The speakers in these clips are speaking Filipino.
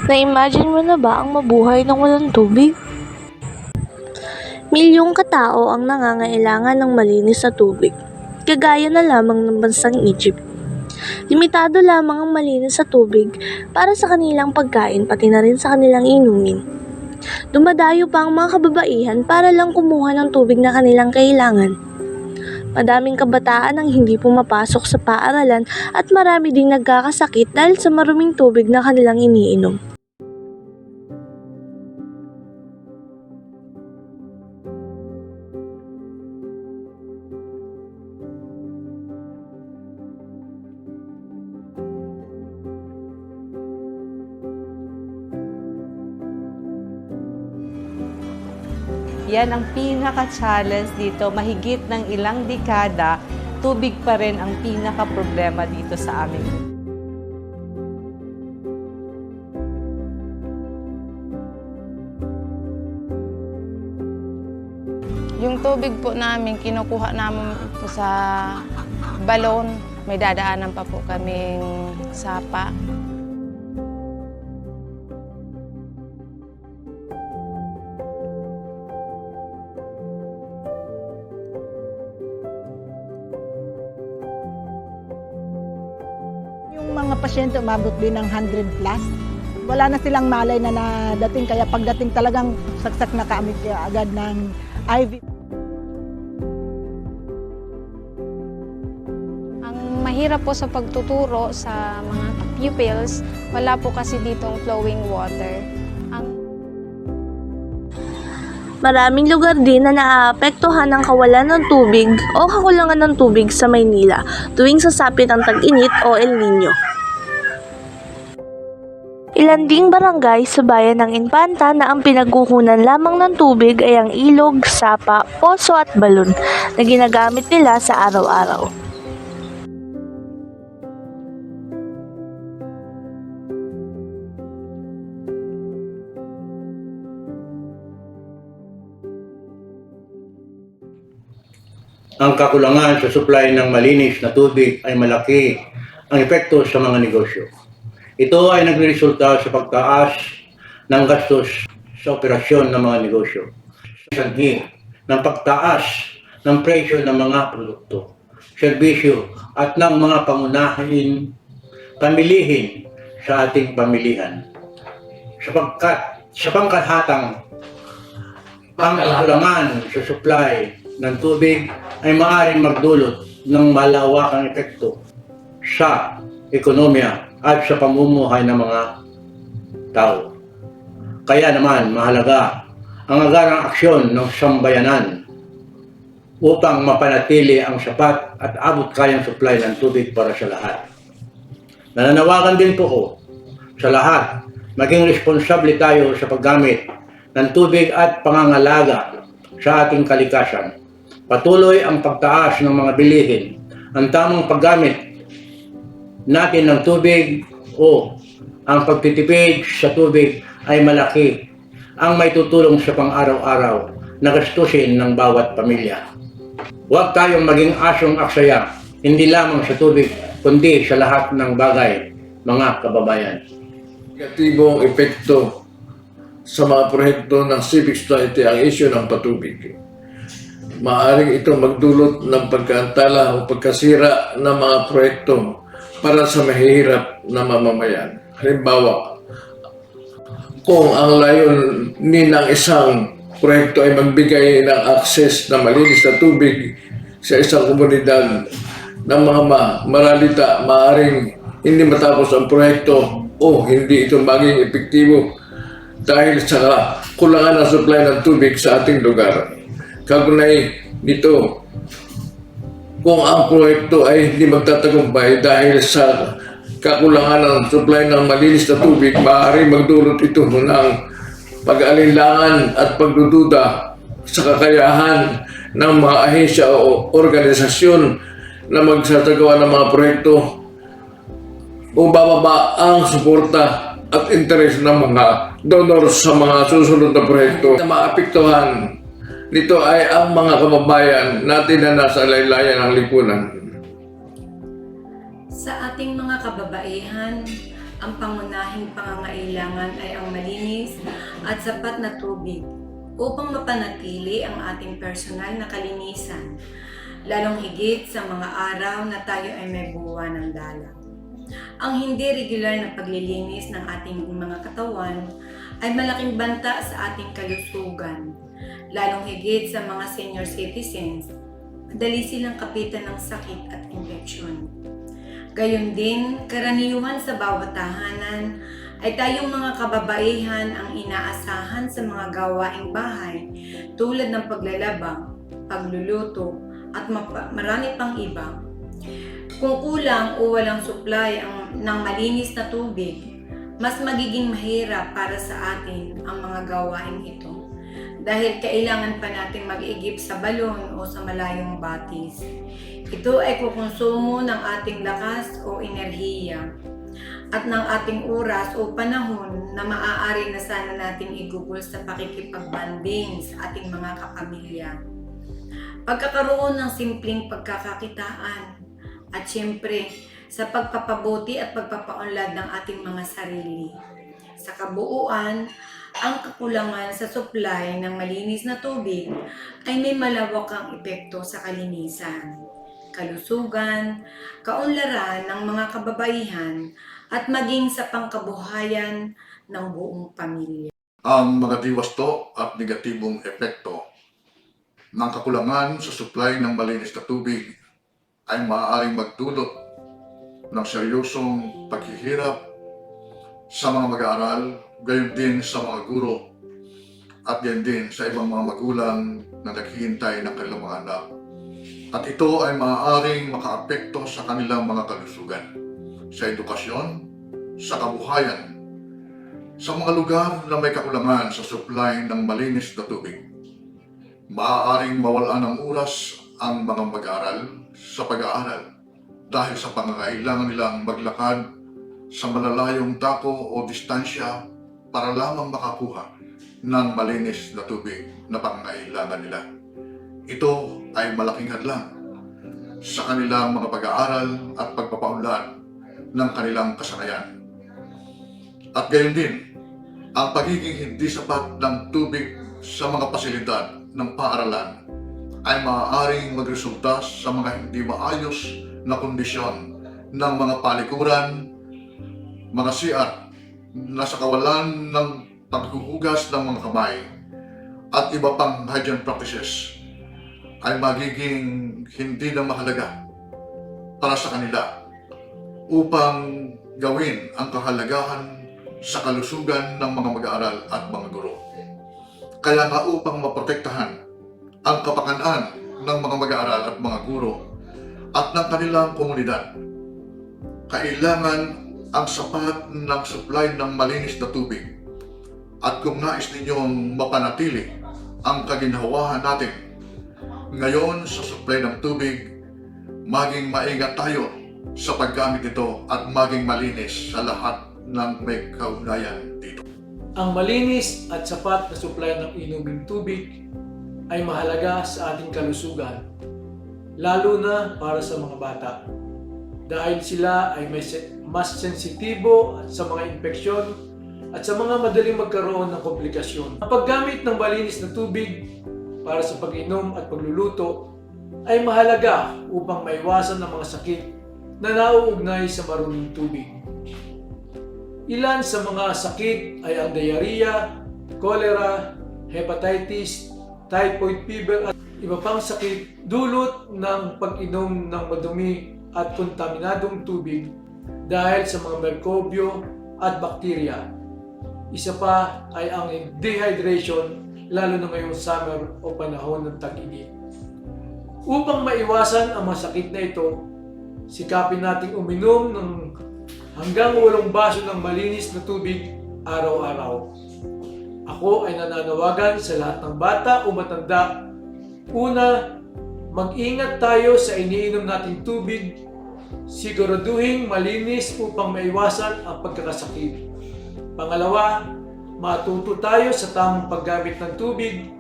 Na-imagine mo na ba ang mabuhay ng walang tubig? Milyong katao ang nangangailangan ng malinis na tubig, kagaya na lamang ng bansang Egypt. Limitado lamang ang malinis sa tubig para sa kanilang pagkain pati na rin sa kanilang inumin. Dumadayo pa ang mga kababaihan para lang kumuha ng tubig na kanilang kailangan. Madaming kabataan ang hindi pumapasok sa paaralan at marami ding nagkakasakit dahil sa maruming tubig na kanilang iniinom. Yan ang pinaka-challenge dito. Mahigit ng ilang dekada, tubig pa rin ang pinaka-problema dito sa amin. Yung tubig po namin, kinukuha namin po sa balon. May dadaanan pa po kaming sapa. Yung mga pasyente umabot din ng 100 plus. Wala na silang malay na nadating, kaya pagdating talagang saksak na kami agad ng IV. Ang mahirap po sa pagtuturo sa mga pupils, wala po kasi ditong flowing water. Maraming lugar din na naaapektuhan ng kawalan ng tubig o kakulangan ng tubig sa Maynila tuwing sasapit ang tag-init o El Nino. Ilan ding barangay sa bayan ng Infanta na ang pinagkukunan lamang ng tubig ay ang ilog, sapa, poso at balon na ginagamit nila sa araw-araw. Ang kakulangan sa supply ng malinis na tubig ay malaki ang epekto sa mga negosyo. Ito ay nagresulta sa pagtaas ng gastos sa operasyon ng mga negosyo. Sanhi ng pagtaas ng presyo ng mga produkto, serbisyo at ng mga pangunahing pamilihin sa ating pamilihan. Sapagkat sa pangkalahatang pangkakulangan sa supply ng tubig ay maaaring magdulot ng malawakang epekto sa ekonomiya at sa pamumuhay ng mga tao. Kaya naman mahalaga ang agarang aksyon ng sambayanan upang mapanatili ang sapat at abot-kayang supply ng tubig para sa lahat. Nananawagan din po ko sa lahat, maging responsable tayo sa paggamit ng tubig at pangangalaga sa ating kalikasan. Patuloy ang pagtaas ng mga bilihin. Ang tamang paggamit natin ng tubig o ang pagtitipid sa tubig ay malaki ang may tutulong sa pang-araw-araw na gastusin ng bawat pamilya. Huwag tayong maging asong aksaya, hindi lamang sa tubig, kundi sa lahat ng bagay, mga kababayan. Negatibong epekto sa mga proyekto ng civic society ang isyu ng patubig. Maaring ito magdulot ng pagkaantala o pagkasira ng mga proyekto para sa mahihirap na mamamayan. Halimbawa, kung ang layunin ng isang proyekto ay magbigay ng access na malinis na tubig sa isang komunidad ng mga maralita, maaring hindi matapos ang proyekto o hindi ito maging epektibo dahil sa kulangan ng supply ng tubig sa ating lugar. Kaugnay nito, kung ang proyekto ay hindi magtatagumpay dahil sa kakulangan ng supply ng malinis na tubig, maaaring magdulot ito ng pag-alinlangan at pagdududa sa kakayahan ng mga ahensya o organisasyon na magsasagawa ng mga proyekto o bababa ang suporta at interes ng mga donors sa mga susunod na proyekto. Na maapektuhan nito ay ang mga kababayan natin na nasa laylayan ng lipunan. Sa ating mga kababaihan, ang pangunahing pangangailangan ay ang malinis at sapat na tubig upang mapanatili ang ating personal na kalinisan, lalong higit sa mga araw na tayo ay may buwa ng dalaw. Ang hindi regular na paglilinis ng ating mga katawan ay malaking banta sa ating kalusugan, lalong higit sa mga senior citizens. Madali silang kapitan ng sakit at infeksyon. Gayon din, karaniwan sa bawat tahanan ay tayong mga kababaihan ang inaasahan sa mga gawaing bahay tulad ng paglalaba, pagluluto at marami pang iba. Kung kulang o walang supply ng malinis na tubig, mas magiging mahirap para sa atin ang mga gawain ito dahil kailangan pa natin mag-igip sa balon o sa malayong batis. Ito ay kukonsumo ng ating lakas o enerhiya at ng ating oras o panahon na maaari na sana natin igugol sa pakikipagbanding sa ating mga kapamilya. Pagkakaroon ng simpleng pagkakakitaan at siyempre sa pagpapabuti at pagpapaunlad ng ating mga sarili. Sa kabuuan, ang kakulangan sa supply ng malinis na tubig ay may malawakang epekto sa kalinisan, kalusugan, kaunlaran ng mga kababaihan at maging sa pangkabuhayan ng buong pamilya. Ang mga diwasto at negatibong epekto ng kakulangan sa supply ng malinis na tubig ay maaaring magdulot ng seryosong paghihirap sa mga mag-aaral, gayon din sa mga guro at gayon din sa ibang mga magulang na naghihintay ng kanilang mga anak. At ito ay maaaring makaapekto sa kanilang mga kalusugan, sa edukasyon, sa kabuhayan, sa mga lugar na may kakulangan sa supply ng malinis na tubig. Maaaring mawalan ng oras ang mga mag-aaral sa pag-aaral dahil sa pangangailangan nilang maglakad sa malalayong dako o distansya para lamang makakuha ng malinis na tubig na pangangailangan nila. Ito ay malaking hadlang sa kanilang mga pag-aaral at pagpapaunlad ng kanilang kasanayan. At gayon din, ang pagiging hindi sapat ng tubig sa mga pasilidad ng paaralan ay maaaring magresulta sa mga hindi maayos na kondisyon ng mga palikuran, mga CR na sa kawalan ng paghuhugas ng mga kamay at iba pang hygiene practices ay magiging hindi na mahalaga para sa kanila upang gawin ang kahalagahan sa kalusugan ng mga mag-aaral at mga guro. Kaya nga upang maprotektahan ang kapakanan ng mga mag-aaral at mga guro at ng kanilang komunidad, kailangan ang sapat ng supply ng malinis na tubig. At kung nais ninyong mapanatili ang kaginhawahan natin ngayon sa supply ng tubig, maging maingat tayo sa paggamit nito at maging malinis sa lahat ng may kaugnayan dito. Ang malinis at sapat na supply ng inuming tubig ay mahalaga sa ating kalusugan, lalo na para sa mga bata, dahil sila ay mas sensitibo sa mga infeksyon at sa mga madaling magkaroon ng komplikasyon. Ang paggamit ng malinis na tubig para sa pag-inom at pagluluto ay mahalaga upang maiwasan ng mga sakit na nauugnay sa maruming tubig. Ilan sa mga sakit ay ang diarrhea, cholera, hepatitis, typhoid fever at iba pang sakit dulot ng pag-inom ng madumi at kontaminadong tubig dahil sa mga mikrobyo at bakterya. Isa pa ay ang dehydration, lalo na ngayong summer o panahon ng tag-init. Upang maiwasan ang mga sakit na ito, sikapin nating uminom ng hanggang 8 baso ng malinis na tubig araw-araw. Ako ay nananawagan sa lahat ng bata o matanda. Una, mag-ingat tayo sa iniinom nating tubig. Siguraduhin malinis upang maiwasan ang pagkakasakit. Pangalawa, matuto tayo sa tamang paggamit ng tubig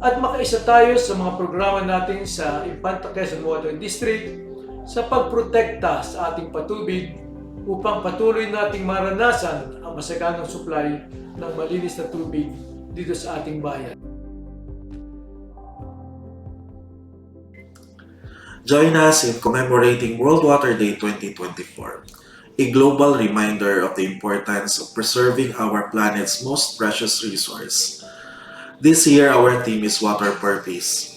at makaisa tayo sa mga programa natin sa Infanta Quezon Water District sa pagprotekta sa ating patubig upang patuloy nating maranasan ang masaganang supply ng malinis na tubig dito sa ating bayan. Join us in commemorating World Water Day 2024, a global reminder of the importance of preserving our planet's most precious resource. This year, our theme is Water for Peace,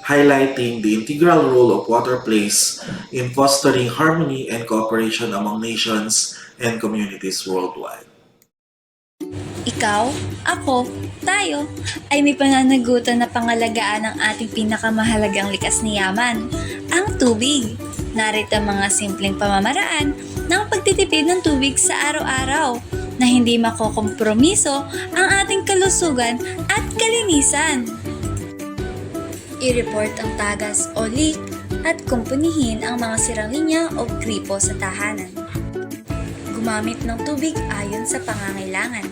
highlighting the integral role of water plays in fostering harmony and cooperation among nations and communities worldwide. Ikaw, ako, tayo ay may pananagutan na pangalagaan ng ating pinakamahalagang likas na yaman, ang tubig. Narito ang mga simpleng pamamaraan ng pagtitipid ng tubig sa araw-araw na hindi makokompromiso ang ating kalusugan at kalinisan. I-report ang tagas o leak at kumpunihin ang mga sirang linya o gripo sa tahanan. Gumamit ng tubig ayon sa pangangailangan.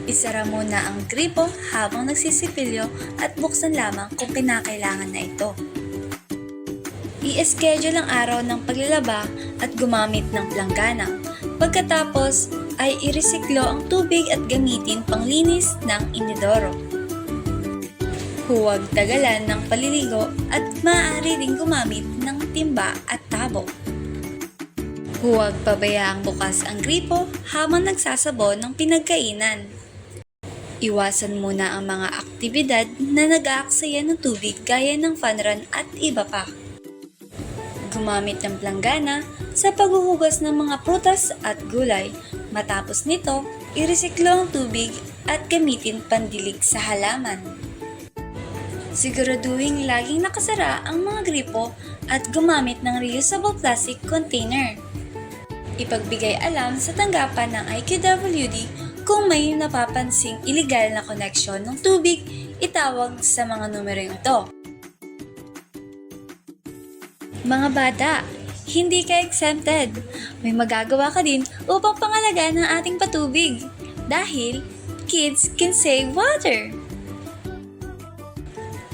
Isara muna ang gripo habang nagsisipilyo at buksan lamang kung kinakailangan na ito. I-schedule ang araw ng paglalaba at gumamit ng planggana. Pagkatapos ay iresiklo ang tubig at gamitin panglinis ng inodoro. Huwag tagalan ng paliligo at maaari ring gumamit ng timba at tabo. Huwag pabayaang bukas ang gripo habang nagsasabon ng pinagkainan. Iwasan muna ang mga aktibidad na nag-aaksaya ng tubig gaya ng funrun at iba pa. Gumamit ng planggana sa paghuhugas ng mga prutas at gulay. Matapos nito, iresiklo ang tubig at gamitin pandilig sa halaman. Siguraduhin laging nakasara ang mga gripo at gumamit ng reusable plastic container. Ipagbigay alam sa tanggapan ng IQWD kung may napapansing iligal na koneksyon ng tubig, itawag sa mga numerong ito. Mga bata, hindi ka exempted. May magagawa ka din upang pangalagaan ang ating patubig. Dahil, kids can save water.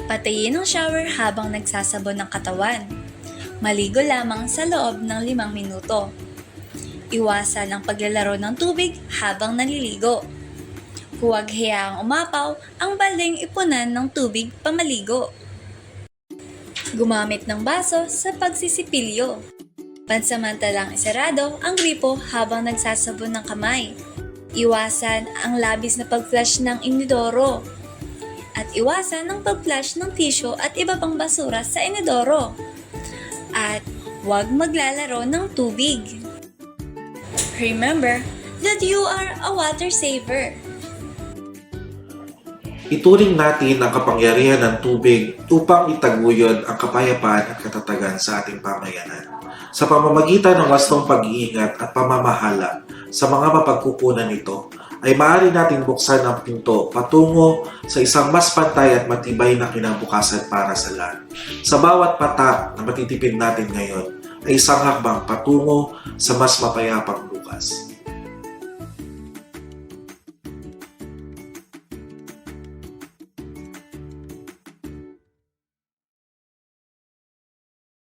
Patayin ang shower habang nagsasabon ng katawan. Maligo lamang sa loob ng 5 minuto. Iwasan ang paglalaro ng tubig habang naliligo. Huwag hayaang umapaw ang baldeng ipunan ng tubig pamaligo. Gumamit ng baso sa pagsisipilyo. Pansamantalang isarado ang gripo habang nagsasabon ng kamay. Iwasan ang labis na pag-flush ng inodoro. At iwasan ang pag-flush ng tissue at iba pang basura sa inodoro. At huwag maglalaro ng tubig. Remember that you are a water saver. Ituring natin ang kapangyarihan ng tubig upang itaguyod ang kapayapaan at katatagan sa ating pamayanan. Sa pamamagitan ng wastong pag-iingat at pamamahala sa mga mapagkukunan nito, ay maaari nating buksan ang pinto patungo sa isang mas pantay at matibay na kinabukasan para sa lahat. Sa bawat patak na matitipid natin ngayon, ay isang hakbang patungo sa mas mapayapang bukas.